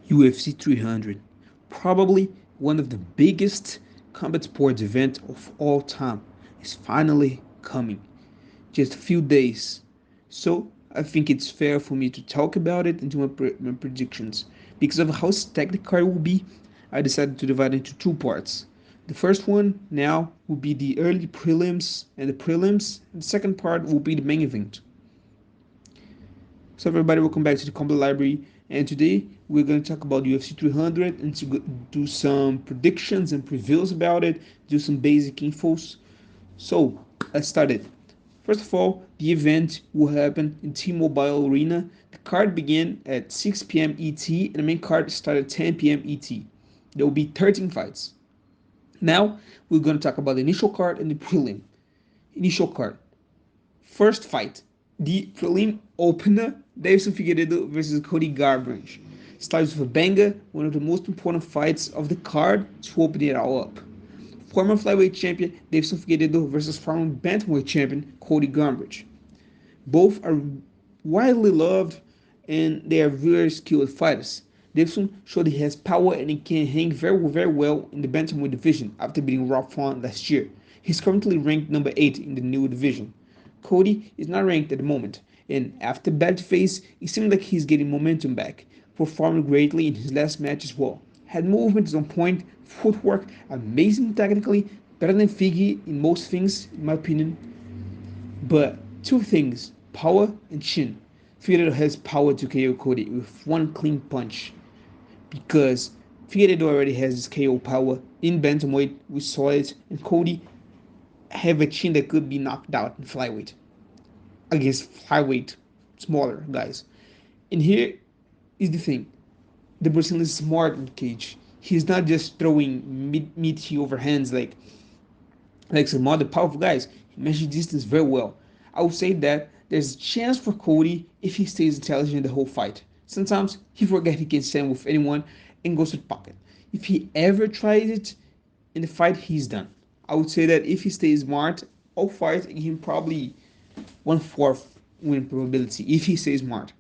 UFC 300, probably one of the biggest combat sports event of all time, is finally coming. Just a few days. So I think it's fair for me to talk about it and do my predictions. Because of how stacked the card will be, I decided to divide it into two parts. The first one now will be the early prelims and the prelims, and the second part will be the main event. So everybody, welcome back to the Combat Library, and today we're going to talk about UFC 300 and to do some predictions and previews about it, do some basic infos. So let's start it. First of all, the event will happen in T-Mobile Arena. The card began at 6 p.m. ET and the main card started at 10 p.m. ET. There will be 13 fights. Now we're going to talk about the initial card and the prelim. Initial card. First fight, the prelim opener, Davidson Figueiredo versus Cody Garbrandt. Starts with a banger, one of the most important fights of the card to open it all up. Former flyweight champion Davidson Figueiredo versus former bantamweight champion Cody Garbrandt. Both are widely loved and they are very skilled fighters. Davidson showed he has power and he can hang very well in the bantamweight division after beating Rob Font last year. He's currently ranked number 8 in the new division. Cody is not ranked at the moment, and after bad phase, it seems like he's getting momentum back, performing greatly in his last match as well. Head movement is on point, footwork amazing technically, better than Figgy in most things, in my opinion. But two things, power and chin. Figueiredo has power to KO Cody with one clean punch because Figueiredo already has his KO power in bantamweight. We saw it, and Cody have a chin that could be knocked out in flyweight against flyweight smaller guys. And here is the thing: the Brazilian is smart in the cage. He's not just throwing meaty overhands like some other powerful guys. He measures distance very well. I would say that there's a chance for Cody if he stays intelligent the whole fight. Sometimes he forgets he can stand with anyone and goes to the pocket. If he ever tries it in the fight, he's done. I would say that if he stays smart, all fights give him probably 1/4 win probability if he stays smart.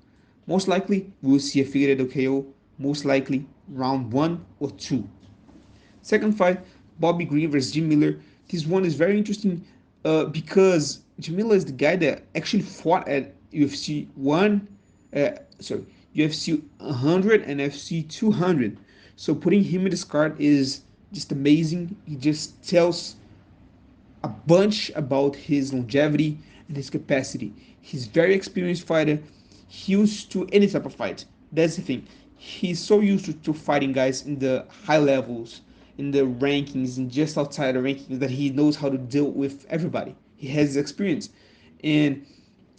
Most likely, we will see a Figueiredo KO, most likely round 1 or 2. Second fight, Bobby Green versus Jim Miller. This one is very interesting because Jim Miller is the guy that actually fought at UFC 1, UFC 100 and UFC 200. So putting him in this card is just amazing. He just tells a bunch about his longevity and his capacity. He's very experienced fighter. He used to any type of fight. That's the thing. He's so used to fighting guys in the high levels, in the rankings, and just outside the rankings that he knows how to deal with everybody. He has experience. And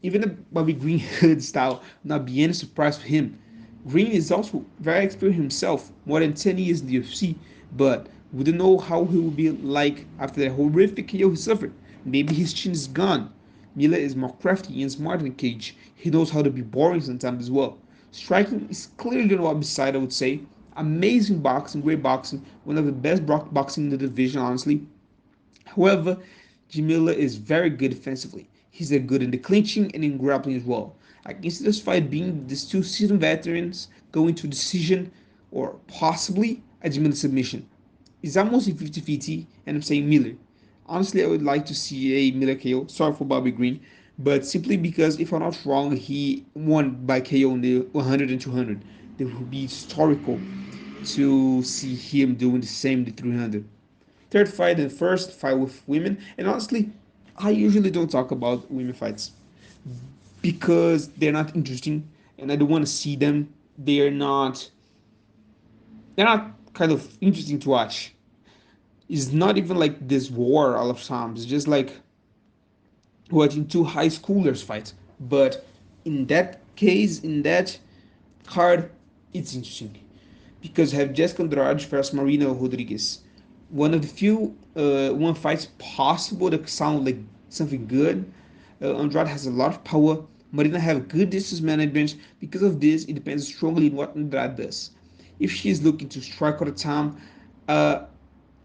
even the Bobby Green hood style not be any surprise for him. Green is also very experienced himself, more than 10 years in the UFC, but we don't know how he will be like after that horrific KO he suffered. Maybe his chin is gone. Miller is more crafty and smart in the cage. He knows how to be boring sometimes as well. Striking is clearly on Bobby's side, I would say. Amazing boxing, great boxing, one of the best boxing in the division, honestly. However, Jim Miller is very good defensively. He's good in the clinching and in grappling as well. I can see this fight being these two seasoned veterans going to decision or possibly a Jim Miller submission. It's almost a 50-50, and I'm saying Miller. Honestly, I would like to see a Miller KO. Sorry for Bobby Green, but simply because if I'm not wrong, he won by KO in the 100 and 200. It would be historical to see him doing the same in the 300. Third fight and first fight with women, and honestly, I usually don't talk about women fights because they're not interesting, and I don't want to see them. They're not. They're not kind of interesting to watch. It's not even like this war all of times. It's just like watching two high schoolers fight. But in that case, in that card, it's interesting because you have Jessica Andrade versus Marina Rodriguez. One of the few one fights possible that sound like something good. Andrade has a lot of power. Marina have good distance management. Because of this, it depends strongly on what Andrade does. If she is looking to strike all the time, uh,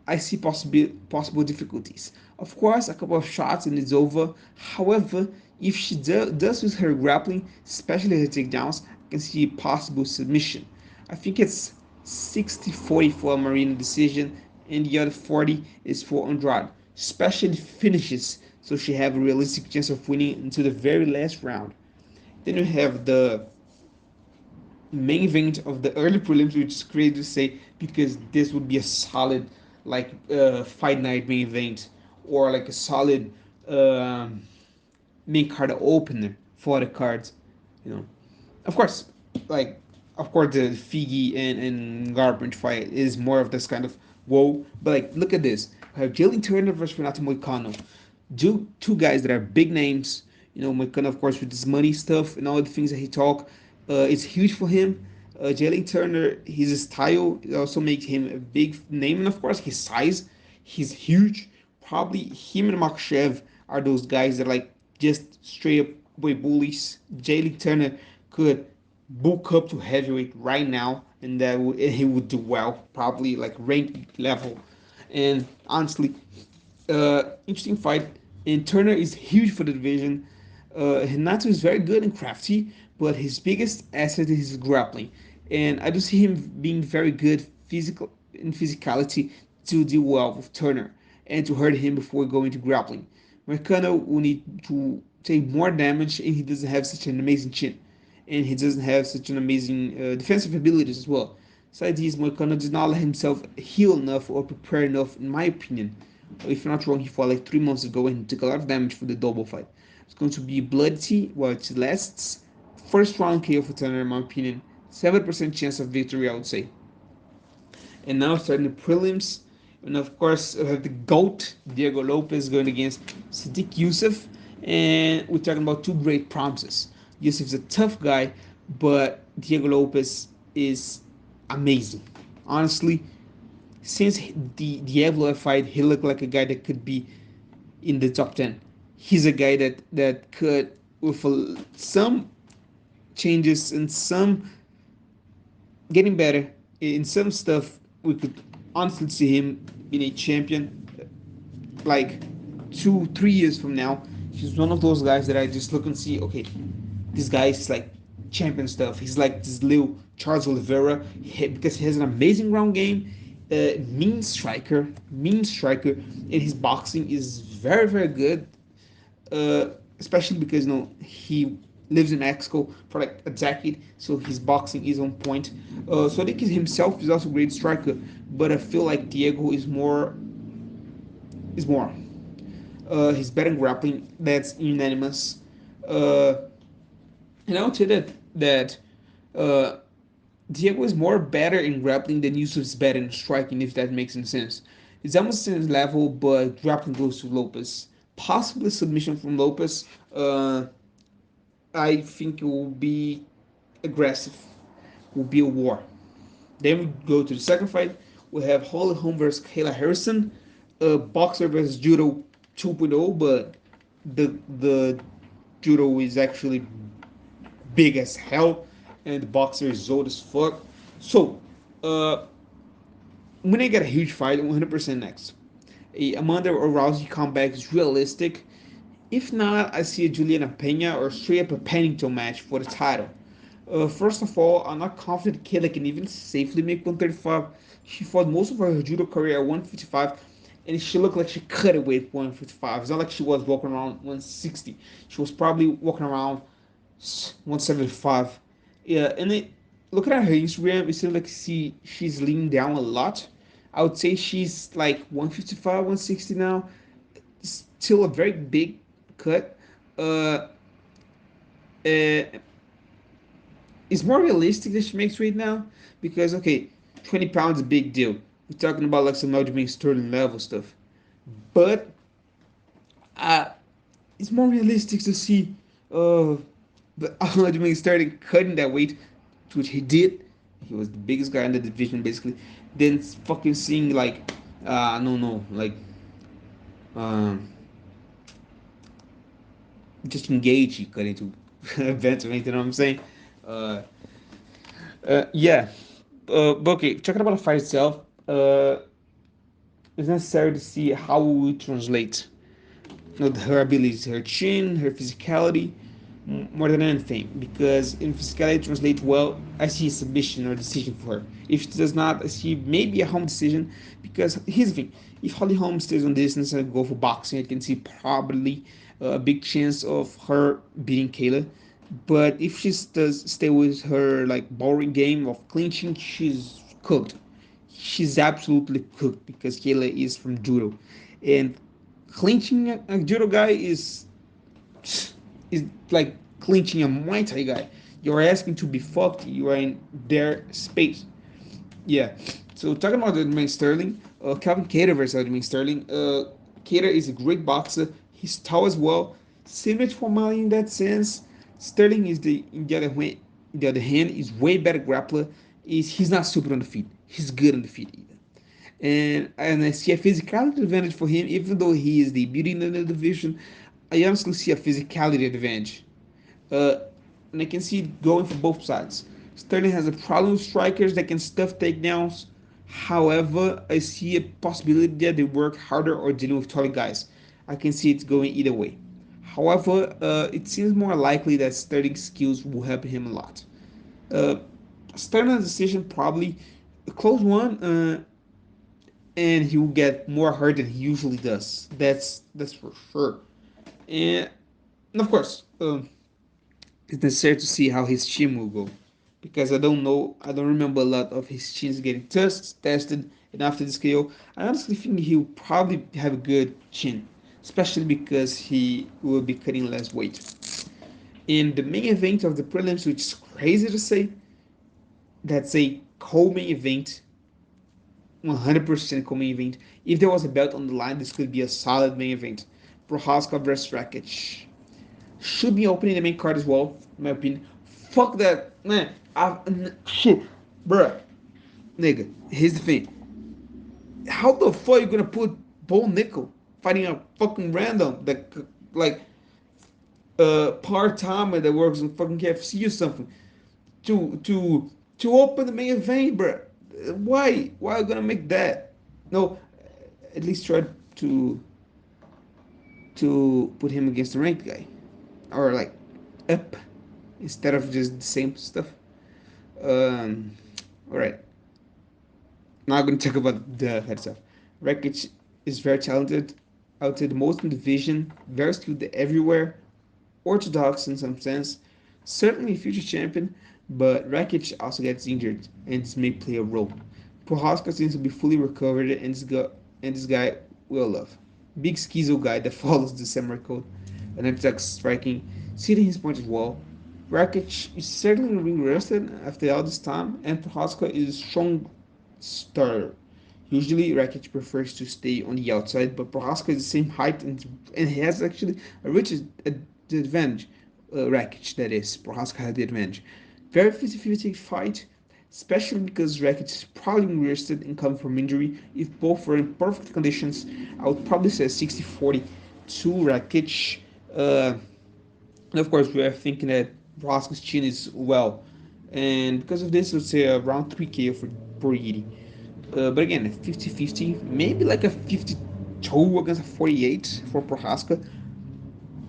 I see possible difficulties. Of course, a couple of shots and it's over. However, if she does use her grappling, especially her takedowns, I can see a possible submission. I think it's 60-40 for Marina decision, and the other 40 is for Andrade. Especially finishes, so she have a realistic chance of winning into the very last round. Then you have the main event of the early prelims, which is crazy to say because this would be a solid like fight night main event or like a solid um, main card opener for the cards, you know. Of course, like of course the Figi and Garbrandt fight is more of this kind of whoa, but like look at this. I have Jalen Turner versus Renato Moicano. Two guys that are big names. You know, Moicano of course with his money stuff and all the things that he talk. It's huge for him. Jalen Turner, his style also makes him a big name, and of course his size. He's huge. Probably him and Makshev are those guys that are like just straight up way bullies. Jalen Turner could book up to heavyweight right now, and he would do well, probably like ranked level. And honestly, interesting fight. And Turner is huge for the division. Renato is very good and crafty, but his biggest asset is his grappling. And I do see him being very good physical in physicality to deal well with Turner and to hurt him before going to grappling. Marcano will need to take more damage, and he doesn't have such an amazing chin, and he doesn't have such an amazing defensive abilities as well. Besides this, Moicano does not let himself heal enough or prepare enough, in my opinion. If I'm not wrong, he fought like 3 months ago and he took a lot of damage for the double fight. It's going to be bloody while it lasts. First round KO for Turner, in my opinion. 7% chance of victory, I would say. And now starting the prelims. And of course, we have the GOAT, Diego Lopez, going against Sadiq Youssef. And we're talking about two great promises. Youssef's a tough guy, but Diego Lopez is amazing. Honestly, since the Diablo fight, he looked like a guy that could be in the top 10. He's a guy that could, with some changes and some getting better in some stuff, we could honestly see him being a champion like 2 3 years from now. He's one of those guys that I just look and see, okay, this guy is like champion stuff. He's like this little Charles Oliveira because he has an amazing ground game, mean striker, and his boxing is very very good. Especially because he lives in Mexico for like a decade, so his boxing is on point. So I think himself is also a great striker, but I feel like Diego is more. He's better in grappling. That's unanimous. Uh, and I would say that uh, Diego is more better in grappling than Yusuf is better in striking, if that makes any sense. It's almost the same level, but grappling goes to Lopez. Possibly submission from Lopez. I think it will be aggressive. Will be a war. Then we go to the second fight. We have Holly Holm versus Kayla Harrison. Boxer versus Judo 2.0, but the Judo is actually big as hell, and the boxer is old as fuck. So, when I get a huge fight, 100% next. A Amanda or Rousey comeback is realistic. If not, I see a Juliana Pena or straight up a Pennington match for the title. First of all, I'm not confident Kayla can even safely make 135. She fought most of her judo career at 155, and she looked like she cut it with 155. It's not like she was walking around 160. She was probably walking around 175. Yeah, and looking at her Instagram, it seems like she's leaning down a lot. I would say she's like 155, 160 now. Still a very big cut. Uh, uh, it's more realistic that she makes right now because okay, 20 pounds is a big deal. We're talking about like some Aljamain Sterling level stuff, but uh, it's more realistic to see the Aljamain Sterling cutting that weight, which he did. He was the biggest guy in the division basically. Then fucking seeing like no like um just engage he cut into events, you know what I'm saying? Uh, yeah. But okay, talking about the fight itself, it's necessary to see how we translate her abilities, her chin, her physicality. more than anything, because if physicality translates well, I see a submission or decision for her. If it does not, I see maybe a home decision, because here's the thing: if Holly Holm stays on distance and go for boxing, I can see probably a big chance of her beating Kayla. But if she does stay with her like boring game of clinching, she's cooked. She's absolutely cooked because Kayla is from judo, and clinching a judo guy is like clinching a Muay Thai guy. You're asking to be fucked. You are in their space. Yeah. So talking about Aljamain Sterling, Calvin Kattar versus Aljamain Sterling. Kattar is a great boxer. He's tall as well. Similar to O'Malley in that sense. Sterling is the other hand, is way better grappler. He's not stupid on the feet. He's good on the feet even. And I see a physicality advantage for him, even though he is the beauty in the division. I honestly see a physicality advantage. Uh, and I can see it going for both sides. Sterling has a problem with strikers that can stuff takedowns. However, I see a possibility that they work harder or dealing with taller guys. I can see it going either way. However, it seems more likely that Sterling's skills will help him a lot. Uh, Sterling's decision probably a close one, and he will get more hurt than he usually does. That's for sure. And of course, it's necessary to see how his chin will go, because I don't remember a lot of his chins getting tested, and after this KO, I honestly think he'll probably have a good chin, especially because he will be cutting less weight. In the main event of the prelims, which is crazy to say, that's a co-main event, 100% co-main event. If there was a belt on the line, this could be a solid main event. Prohaska versus Rakic should be opening the main card as well, in my opinion. Fuck that, man. Shit, bruh, nigga. Here's the thing: how the fuck you gonna put Bo Nickel fighting a fucking random that like part timer that works in fucking KFC or something to open the main event, bruh? Why? Why are you gonna make that? No, at least try to put him against the ranked guy, or like up, instead of just the same stuff. Um, all right. Now I'm going to talk about the head stuff. Rakic is very talented, out the most in the division, very skilled everywhere, orthodox in some sense, certainly a future champion, but Rakic also gets injured, and this may play a role. Prohaska seems to be fully recovered, and this guy will love. Big schizo guy that follows the samurai code, and attacks striking, seating his point as well. Rakic is certainly ring rested after all this time, and Prohaska is a strong starter. Usually, Rakic prefers to stay on the outside, but Prohaska is the same height and he has actually a rich advantage. Rakic, that is. Prohaska had the advantage. Very 50-50 fight, especially because Rakic is probably rested and coming from injury. If both were in perfect conditions, I would probably say 60-40 to Rakic. And of course, we are thinking that Prohaska's chin is well. And because of this, let's say around 3K for Borghi. But again, 50-50, maybe like a 52 against a 48 for Prohaska.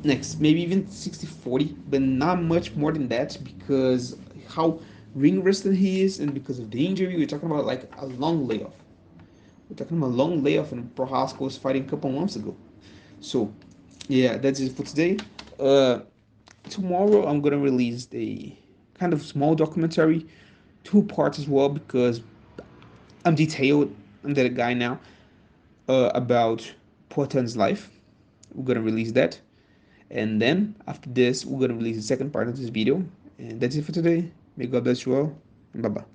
Next, maybe even 60-40, but not much more than that, because how ring rested he is, and because of the injury, we're talking about like a long layoff. We're talking about a long layoff, and Prohaska was fighting a couple months ago. So, yeah, that's it for today. Uh, Tomorrow, I'm gonna release a kind of small documentary, two parts as well, because I'm detailed. I'm that guy now, about Potan's life. We're gonna release that, and then after this, we're gonna release the second part of this video. And that's it for today. May God bless you all, and bye bye.